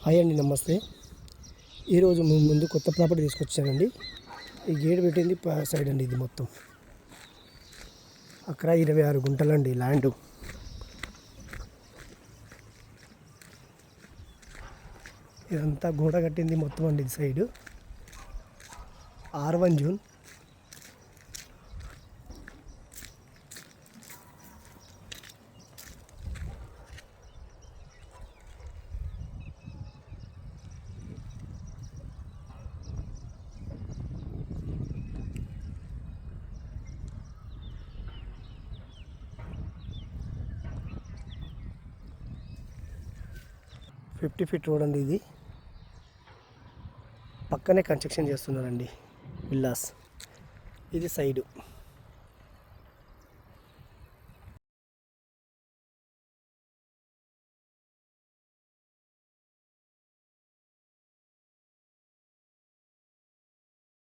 Hi అండి, నమస్తే. ఈరోజు మేము ముందు కొత్త ప్రాపర్టీ తీసుకొచ్చానండి. ఈ గేట్ పెట్టింది సైడ్ అండి. ఇది మొత్తం అక్కడ 26 గుంటలండి ల్యాండ్. ఇదంతా గోడ కట్టింది మొత్తం అండి. ఇది side R1 June. Fifty feet road అండి. ఇది పక్కనే కన్స్ట్రక్షన్ చేస్తున్నారండి విల్లాస్. ఇది సైడు.